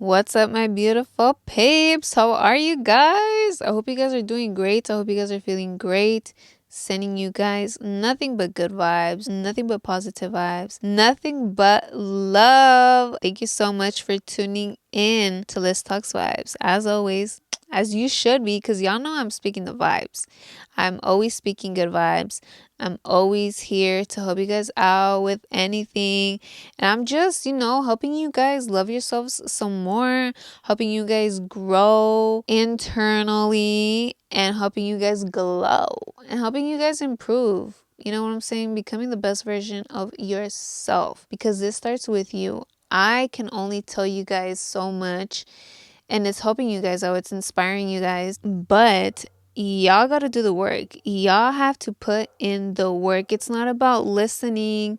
What's up, my beautiful papes? How are you guys? I hope you guys are doing great. I hope you guys are feeling great. Sending you guys nothing but good vibes, nothing but positive vibes, nothing but love. Thank you so much for tuning in to Lis Talks Vibes. As always, as you should be, because y'all know I'm speaking the vibes. I'm always speaking good vibes. I'm always here to help you guys out with anything. And I'm just, helping you guys love yourselves some more, helping you guys grow internally, and helping you guys glow, and helping you guys improve. You know what I'm saying? Becoming the best version of yourself, because this starts with you. I can only tell you guys so much, and it's helping you guys out. It's inspiring you guys. But y'all got to do the work. Y'all have to put in the work. It's not about listening.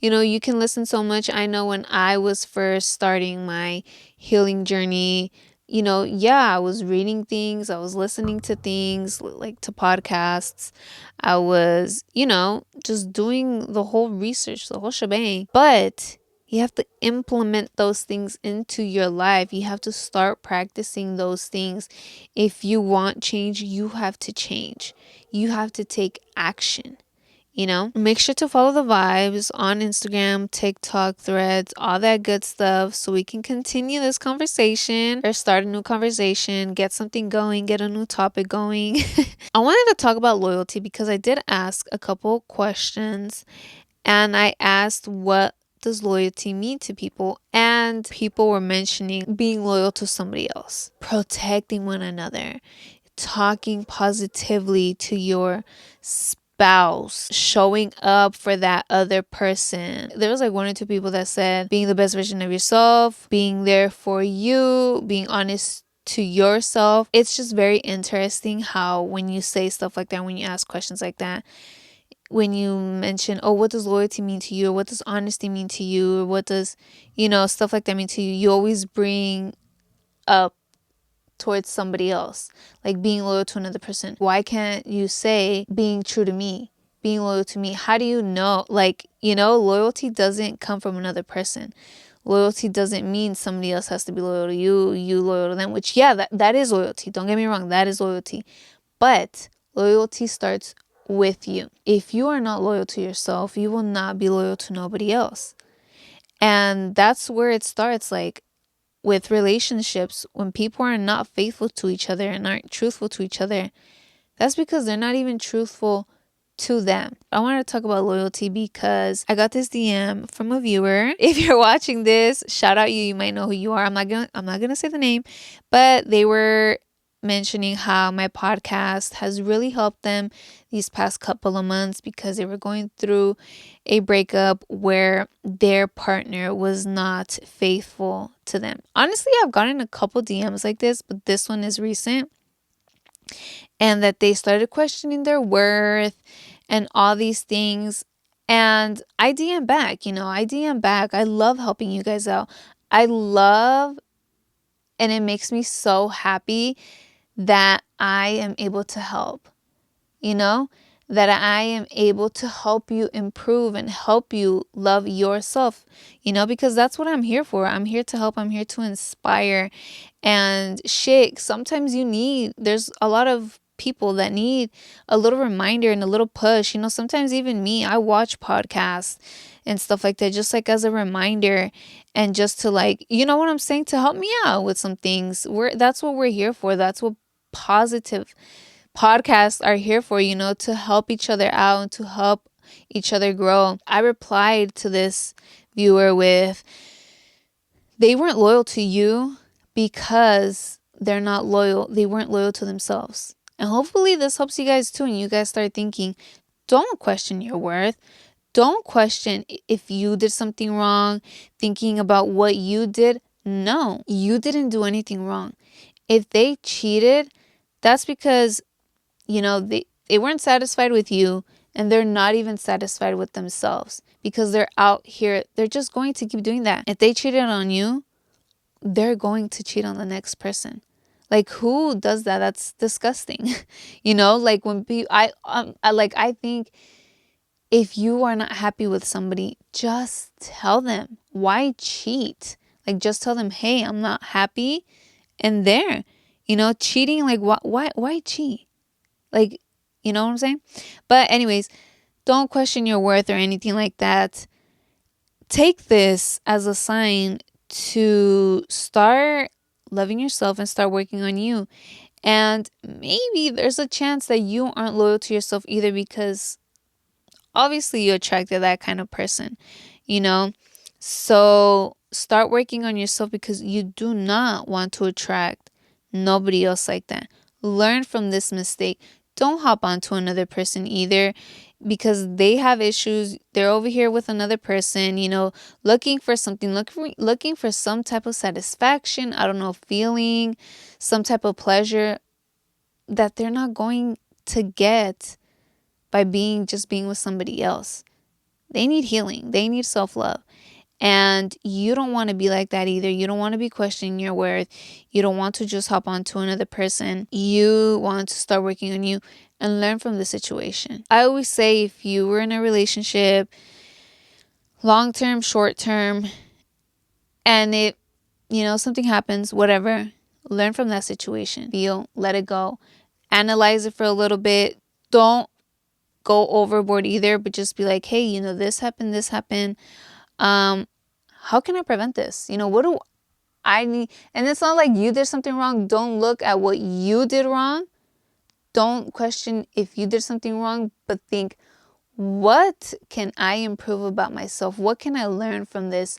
You can listen so much. I know when I was first starting my healing journey, I was reading things, I was listening to things like to podcasts. I was, just doing the whole research, the whole shebang. But you have to implement those things into your life. You have to start practicing those things. If you want change, you have to change. You have to take action. Make sure to follow the vibes on Instagram, TikTok, Threads, all that good stuff, so we can continue this conversation or start a new conversation, get something going, get a new topic going. I wanted to talk about loyalty because I did ask a couple questions, and I asked, what does loyalty mean to people? And people were mentioning being loyal to somebody else, protecting one another, talking positively to your spouse, showing up for that other person. There was like one or two people that said being the best version of yourself, being there for you, being honest to yourself. It's just very interesting how when you say stuff like that, when you ask questions like that, when you mention, oh, what does loyalty mean to you? Or what does honesty mean to you? Or what does, stuff like that mean to you? You always bring up towards somebody else, like being loyal to another person. Why can't you say being true to me, being loyal to me? How do you know? Loyalty doesn't come from another person. Loyalty doesn't mean somebody else has to be loyal to you, you loyal to them, which, yeah, that is loyalty. Don't get me wrong, that is loyalty. But loyalty starts with you. If you are not loyal to yourself, you will not be loyal to nobody else. And that's where it starts, like with relationships. When people are not faithful to each other and aren't truthful to each other, that's because they're not even truthful to them. I wanted to talk about loyalty because I got this DM from a viewer. If you're watching this, shout out you. You might know who you are. I'm not gonna say the name, but they were mentioning how my podcast has really helped them these past couple of months because they were going through a breakup where their partner was not faithful to them. Honestly, I've gotten a couple DMs like this, but this one is recent. And that they started questioning their worth and all these things. And I DM back, I DM back. I love helping you guys out. I love, and it makes me so happy that I am able to help, that I am able to help you improve and help you love yourself, because that's what I'm here for. I'm here to help. I'm here to inspire. And shit, sometimes there's a lot of people that need a little reminder and a little push. Sometimes even me, I watch podcasts and stuff like that, just like as a reminder, and just to, like, you know what I'm saying, to help me out with some things. That's what we're here for. That's what positive podcasts are here for, to help each other out and to help each other grow. I replied to this viewer with, they weren't loyal to you because they weren't loyal to themselves. And hopefully this helps you guys too, and you guys start thinking, don't question your worth. Don't question if you did something wrong, thinking about what you did. No, you didn't do anything wrong. If they cheated, that's because, they weren't satisfied with you, and they're not even satisfied with themselves, because they're out here. They're just going to keep doing that. If they cheated on you, they're going to cheat on the next person. Like, who does that? That's disgusting. Like when people, I think if you are not happy with somebody, just tell them. Why cheat? Like, just tell them, hey, I'm not happy. And there, cheating, like, why cheat? Like, you know what I'm saying? But anyways, don't question your worth or anything like that. Take this as a sign to start loving yourself and start working on you. And maybe there's a chance that you aren't loyal to yourself either, because obviously you attracted that kind of person, you know? So start working on yourself, because you do not want to attract nobody else like that. Learn from this mistake. Don't hop onto another person either, because they have issues. They're over here with another person, looking for something, looking for some type of satisfaction, I don't know, feeling, some type of pleasure that they're not going to get by being with somebody else. They need healing. They need self-love. And you don't want to be like that either. You don't want to be questioning your worth. You don't want to just hop onto another person. You want to start working on you and learn from the situation. I always say, if you were in a relationship, long-term, short-term, and something happens, whatever, learn from that situation. Feel, let it go. Analyze it for a little bit. Don't go overboard either, but just be like, hey, this happened. How can I prevent this? What do I need? And it's not like you did something wrong. Don't look at what you did wrong. Don't question if you did something wrong, but think, what can I improve about myself? What can I learn from this?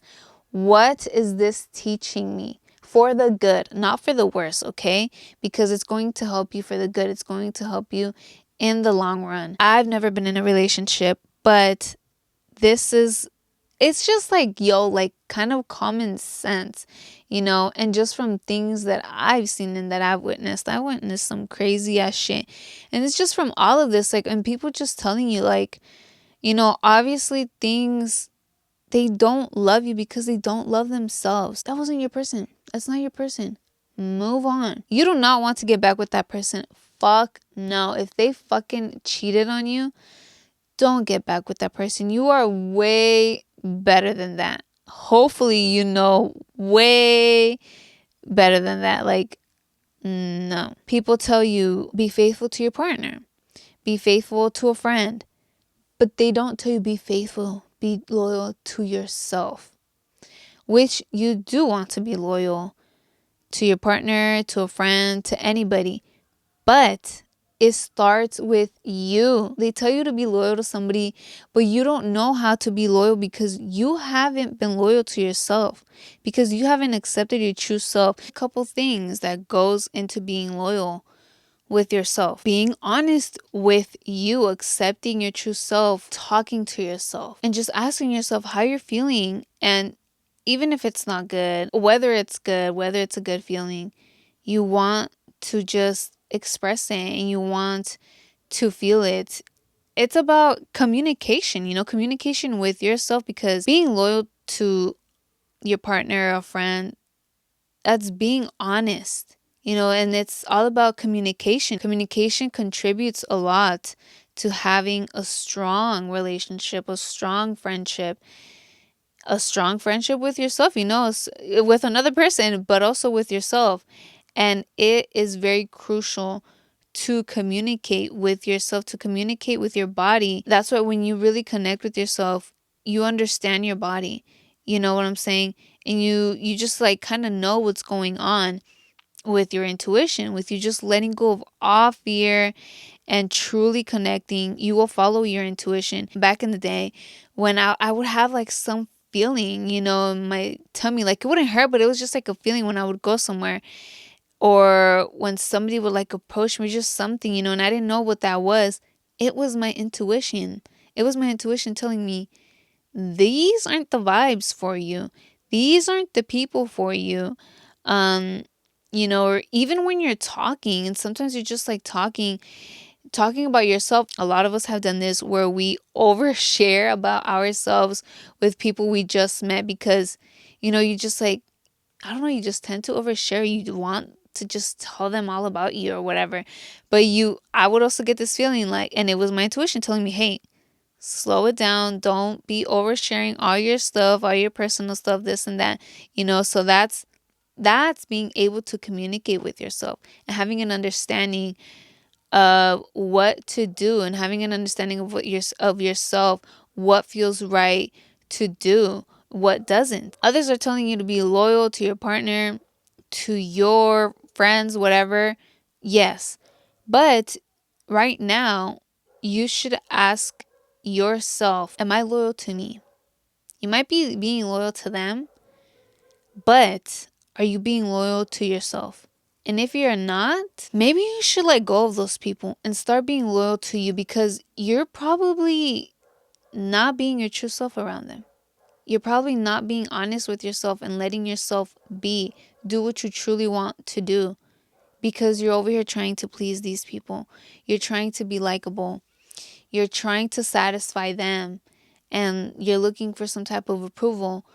What is this teaching me? For the good, not for the worse, okay? Because it's going to help you for the good. It's going to help you in the long run. I've never been in a relationship, but it's just like, like kind of common sense, and just from things that I've seen and that I witnessed some crazy ass shit. And it's just from all of this, like, and people just telling you, like, obviously things, they don't love you because they don't love themselves. That wasn't your person. That's not your person. Move on. You do not want to get back with that person. Fuck no. If they fucking cheated on you, don't get back with that person. You are way better than that. Hopefully, way better than that. Like, no. People tell you, be faithful to your partner, be faithful to a friend, but they don't tell you, be faithful, be loyal to yourself, which you do want to be loyal to your partner, to a friend, to anybody. But it starts with you. They tell you to be loyal to somebody, but you don't know how to be loyal because you haven't been loyal to yourself, because you haven't accepted your true self. A couple things that goes into being loyal with yourself: being honest with you, accepting your true self, talking to yourself, and just asking yourself how you're feeling. And even if it's not good, whether it's good, whether it's a good feeling, you want to just express it and you want to feel it. It's about communication, communication with yourself, because being loyal to your partner or a friend, that's being honest, and it's all about communication. Communication contributes a lot to having a strong relationship, a strong friendship with yourself, with another person, but also with yourself. And it is very crucial to communicate with yourself, to communicate with your body. That's why when you really connect with yourself, you understand your body. You know what I'm saying? And you just like kind of know what's going on with your intuition, with you just letting go of all fear and truly connecting. You will follow your intuition. Back in the day, when I would have like some feeling, in my tummy, like it wouldn't hurt, but it was just like a feeling when I would go somewhere, or when somebody would like approach me, just something, and I didn't know what that was. It was my intuition. It was my intuition telling me, these aren't the vibes for you. These aren't the people for you. Or even when you're talking, and sometimes you're just like talking about yourself. A lot of us have done this, where we overshare about ourselves with people we just met, because, you just like, I don't know, you just tend to overshare. You want to just tell them all about you or whatever. But I would also get this feeling like, and it was my intuition telling me, hey, slow it down. Don't be oversharing all your stuff, all your personal stuff, this and that. So that's being able to communicate with yourself and having an understanding of what to do, and having an understanding of of yourself, what feels right to do, what doesn't. Others are telling you to be loyal to your partner, to your friends, whatever. Yes. But right now, you should ask yourself, am I loyal to me? You might be being loyal to them, but are you being loyal to yourself? And if you're not, maybe you should let go of those people and start being loyal to you, because you're probably not being your true self around them. You're probably not being honest with yourself and letting yourself do what you truly want to do, because you're over here trying to please these people. You're trying to be likable. You're trying to satisfy them, and you're looking for some type of approval,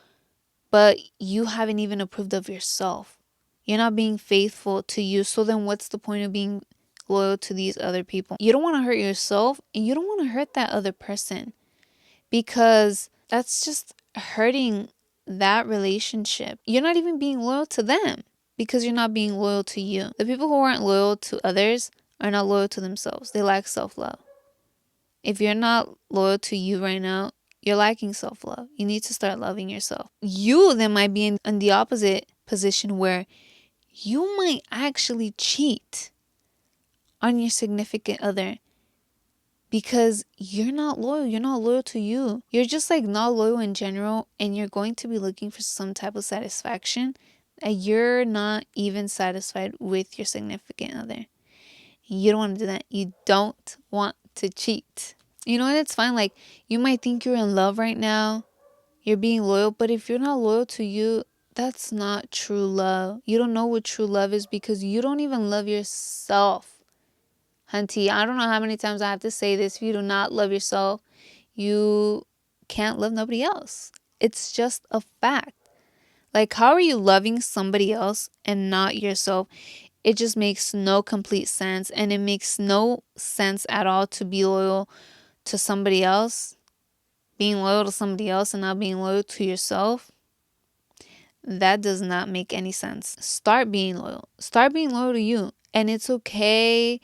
but you haven't even approved of yourself. You're not being faithful to you. So then what's the point of being loyal to these other people? You don't want to hurt yourself, and you don't want to hurt that other person, because that's just hurting that relationship. You're not even being loyal to them, because you're not being loyal to you. The people who aren't loyal to others are not loyal to themselves. They lack self-love. If you're not loyal to you right now, you're lacking self-love. You need to start loving yourself. You then might be in the opposite position, where you might actually cheat on your significant other because you're not loyal. You're not loyal to you. You're just like not loyal in general, and you're going to be looking for some type of satisfaction that you're not even satisfied with your significant other. You don't want to do that. You don't want to cheat. And it's fine. Like, you might think you're in love right now. You're being loyal, but if you're not loyal to you, that's not true love. You don't know what true love is, because you don't even love yourself. Hunty, I don't know how many times I have to say this. If you do not love yourself, you can't love nobody else. It's just a fact. Like, how are you loving somebody else and not yourself? It just makes no complete sense. And it makes no sense at all to be loyal to somebody else. Being loyal to somebody else and not being loyal to yourself. That does not make any sense. Start being loyal. Start being loyal to you. And it's okay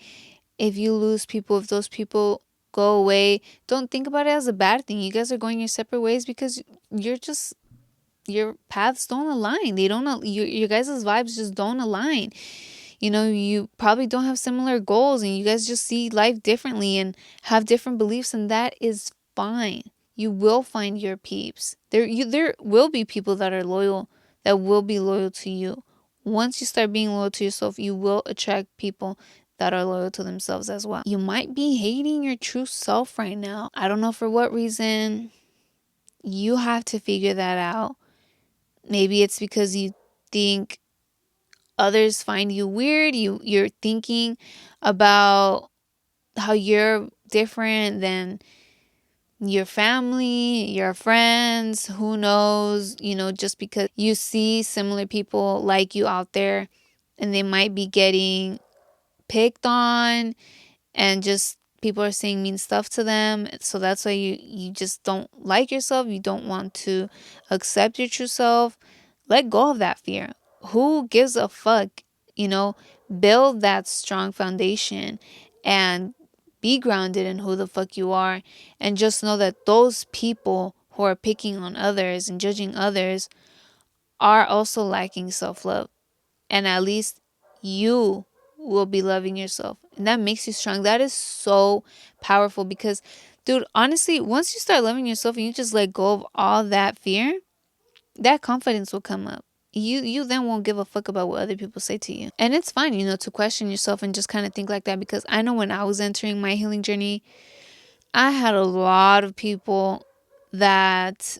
if you lose people, if those people go away. Don't think about it as a bad thing. You guys are going your separate ways because your paths don't align. They don't. Your guys' vibes just don't align. You probably don't have similar goals, and you guys just see life differently and have different beliefs, and that is fine. You will find your peeps. There will be people that are loyal, that will be loyal to you. Once you start being loyal to yourself, you will attract people that are loyal to themselves as well. You might be hating your true self right now. I don't know for what reason. You have to figure that out. Maybe it's because you think others find you weird. You're thinking about how you're different than your family, your friends, who knows, just because you see similar people like you out there, and they might be getting picked on, and just people are saying mean stuff to them. So that's why you just don't like yourself. You don't want to accept your true self. Let go of that fear. Who gives a fuck? Build that strong foundation and be grounded in who the fuck you are, and just know that those people who are picking on others and judging others are also lacking self-love. And at least you will be loving yourself. And that makes you strong. That is so powerful, because, dude, honestly, once you start loving yourself and you just let go of all that fear, that confidence will come up. You then won't give a fuck about what other people say to you. And it's fine, to question yourself and just kind of think like that, because I know when I was entering my healing journey, I had a lot of people that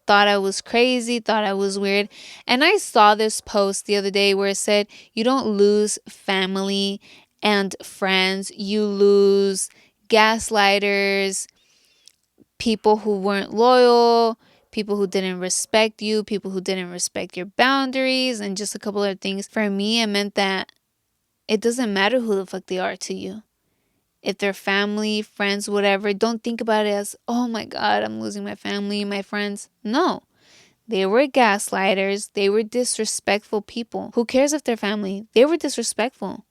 thought I was crazy, thought I was weird. And I saw this post the other day where it said, you don't lose family and friends, you lose gaslighters, people who weren't loyal, people who didn't respect you, people who didn't respect your boundaries, and just a couple of things. For me, it meant that it doesn't matter who the fuck they are to you. If they're family, friends, whatever, don't think about it as, oh my God, I'm losing my family, my friends. No. They were gaslighters. They were disrespectful people. Who cares if they're family? They were disrespectful.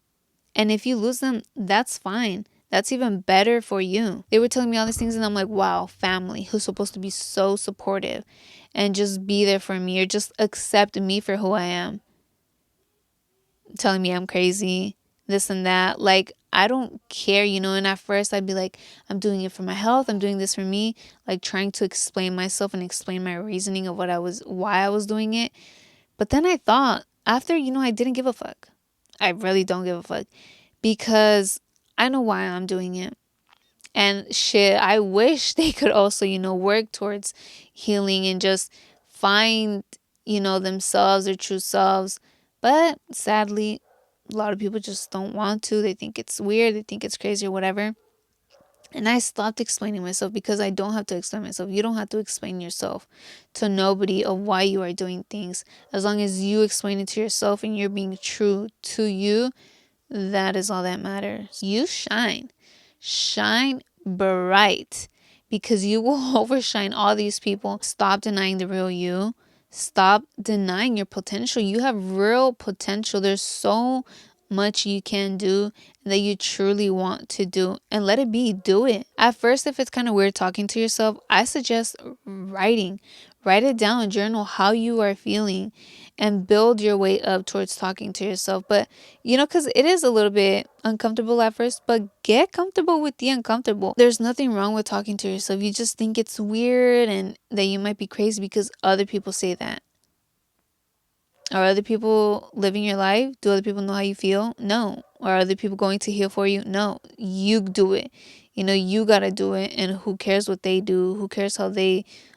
And if you lose them, that's fine. That's even better for you. They were telling me all these things, and I'm like, wow, family who's supposed to be so supportive and just be there for me or just accept me for who I am, telling me I'm crazy, this and that. Like, I don't care, And at first I'd be like, I'm doing it for my health. I'm doing this for me. Like trying to explain myself and explain my reasoning of why I was doing it. But then I thought after, I didn't give a fuck. I really don't give a fuck because I know why I'm doing it. And shit, I wish they could also, work towards healing and just find, themselves, their true selves. But sadly, a lot of people just don't want to. They think it's weird. They think it's crazy or whatever. And I stopped explaining myself because I don't have to explain myself. You don't have to explain yourself to nobody of why you are doing things. As long as you explain it to yourself and you're being true to you, that is all that matters. You shine. Shine bright because you will overshine all these people. Stop denying the real you. Stop denying your potential. You have real potential. There's so much you can do that you truly want to do, and let it be. Do it. At first, if it's kind of weird talking to yourself, I suggest writing. Write it down, journal how you are feeling, and build your way up towards talking to yourself. But, because it is a little bit uncomfortable at first, but get comfortable with the uncomfortable. There's nothing wrong with talking to yourself. You just think it's weird and that you might be crazy because other people say that. Are other people living your life? Do other people know how you feel? No. Are other people going to heal for you? No. You do it. You got to do it. And who cares what they do? Who cares how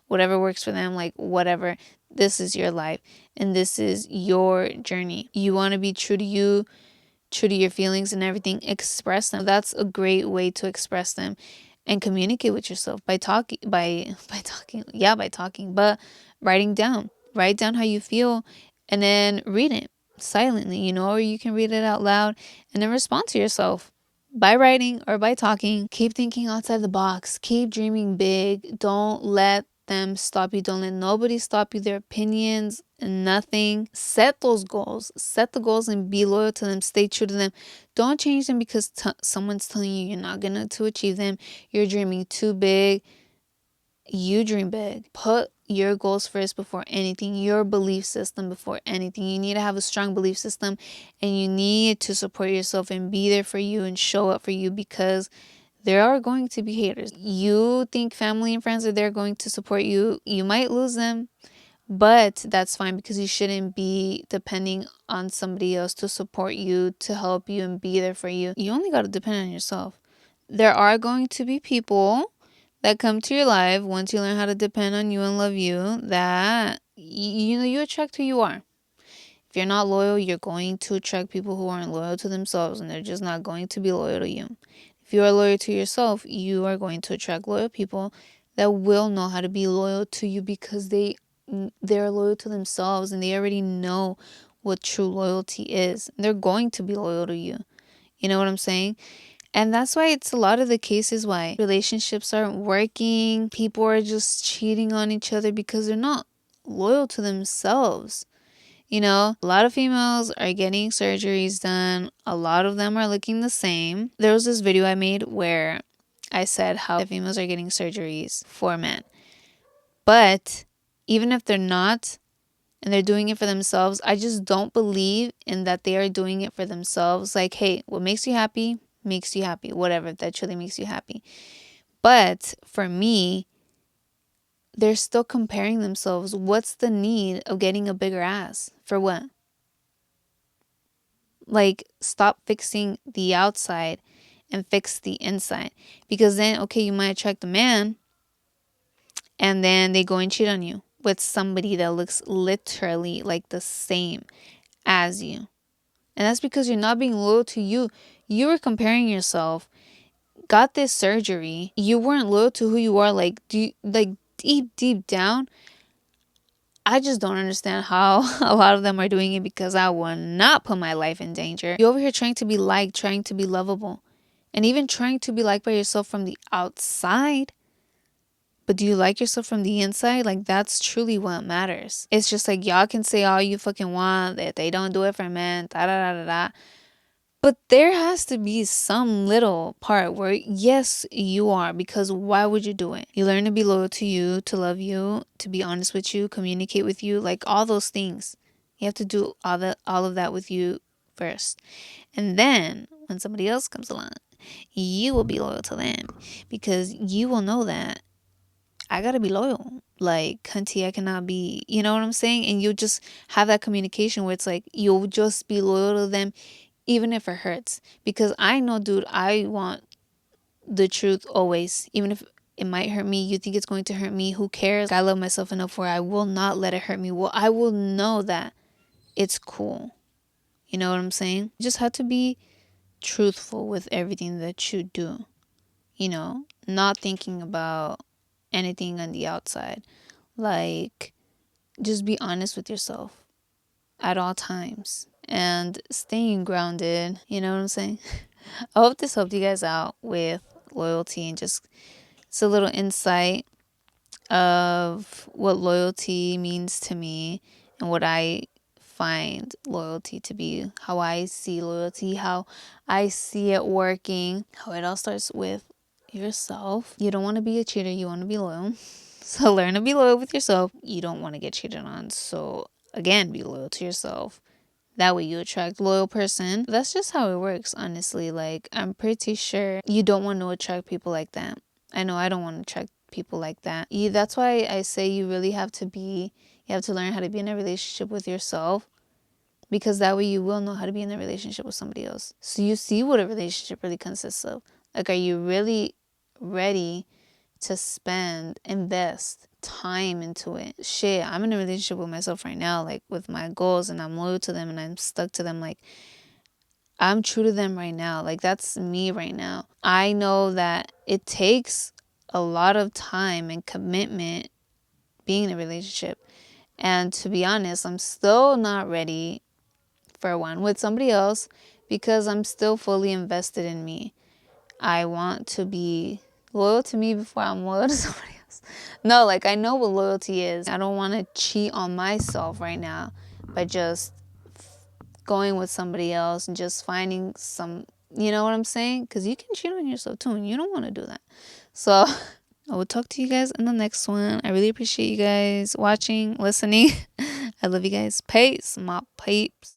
whatever works for them, like whatever. This is your life and this is your journey. You want to be true to you, true to your feelings and everything. Express them. That's a great way to express them and communicate with yourself by talking, by talking, but writing down. Write down how you feel and then read it silently, or you can read it out loud and then respond to yourself by writing or by talking. Keep thinking outside the box. Keep dreaming big. Don't let them stop you. Don't let nobody stop you. Their opinions, nothing. Set those goals. Set the goals and be loyal to them. Stay true to them. Don't change them because someone's telling you you're not going to achieve them. You're dreaming too big. You dream big. Put your goals first before anything, your belief system before anything. You need to have a strong belief system and you need to support yourself and be there for you and show up for you because there are going to be haters. You think family and friends are there going to support you. You might lose them, but that's fine because you shouldn't be depending on somebody else to support you, to help you and be there for you. You only got to depend on yourself. There are going to be people that come to your life once you learn how to depend on you and love you, that you attract who you are. If you're not loyal, you're going to attract people who aren't loyal to themselves and they're just not going to be loyal to you. If you are loyal to yourself, you are going to attract loyal people that will know how to be loyal to you because they're loyal to themselves and they already know what true loyalty is. They're going to be loyal to you. You know what I'm saying? And that's why it's a lot of the cases why relationships aren't working. People are just cheating on each other because they're not loyal to themselves. A lot of females are getting surgeries done. A lot of them are looking the same. There was this video I made where I said how females are getting surgeries for men. But even if they're not, and they're doing it for themselves, I just don't believe in that they are doing it for themselves. Like, hey, what makes you happy, whatever, that truly makes you happy. But for me, they're still comparing themselves. What's the need of getting a bigger ass? For what? Like, stop fixing the outside and fix the inside. Because then, okay, you might attract a man and then they go and cheat on you with somebody that looks literally like the same as you. And that's because you're not being loyal to you. You were comparing yourself, got this surgery. You weren't loyal to who you are. Like, deep down, I just don't understand how a lot of them are doing it because I will not put my life in danger. You're over here trying to be liked, trying to be lovable. And even trying to be liked by yourself from the outside, but do you like yourself from the inside? Like, that's truly what matters. It's just like, y'all can say all you fucking want, that they don't do it for men, da da da da da. But there has to be some little part where, yes, you are, because why would you do it? You learn to be loyal to you, to love you, to be honest with you, communicate with you, like all those things. You have to do all of that with you first. And then when somebody else comes along, you will be loyal to them because you will know that I gotta be loyal. Like, cunty, I cannot be, you know what I'm saying? And you'll just have that communication where it's like, you'll just be loyal to them even if it hurts. Because I know, dude, I want the truth always. Even if it might hurt me, you think it's going to hurt me, who cares? I love myself enough where I will not let it hurt me. Well, I will know that it's cool. You know what I'm saying? You just have to be truthful with everything that you do. You know, not thinking about anything on the outside. Like, just be honest with yourself at all times and staying grounded. You know what I'm saying? I hope this helped you guys out with loyalty and just it's a little insight of what loyalty means to me and what I find loyalty to be, how I see loyalty, how I see it working, how it all starts with yourself. You don't want to be a cheater, you want to be loyal. So learn to be loyal with yourself. You don't want to get cheated on. So again, be loyal to yourself. That way you attract a loyal person. That's just how it works, honestly. Like, I'm pretty sure you don't want to attract people like that. I know I don't want to attract people like that. That's why I say you really have to learn how to be in a relationship with yourself. Because that way you will know how to be in a relationship with somebody else. So you see what a relationship really consists of. Like, are you really ready to invest time into it? Shit, I'm in a relationship with myself right now, like with my goals, and I'm loyal to them and I'm stuck to them. Like, I'm true to them right now. Like, that's me right now. I know that it takes a lot of time and commitment being in a relationship. And to be honest, I'm still not ready for one with somebody else because I'm still fully invested in me. I want to be loyal to me before I'm loyal to somebody else. No, like, I know what loyalty is. I don't want to cheat on myself right now by just going with somebody else and just finding some, you know what I'm saying? Because you can cheat on yourself too, and you don't want to do that. So I will talk to you guys in the next one. I really appreciate you guys watching, listening. I love you guys. Peace, my peeps.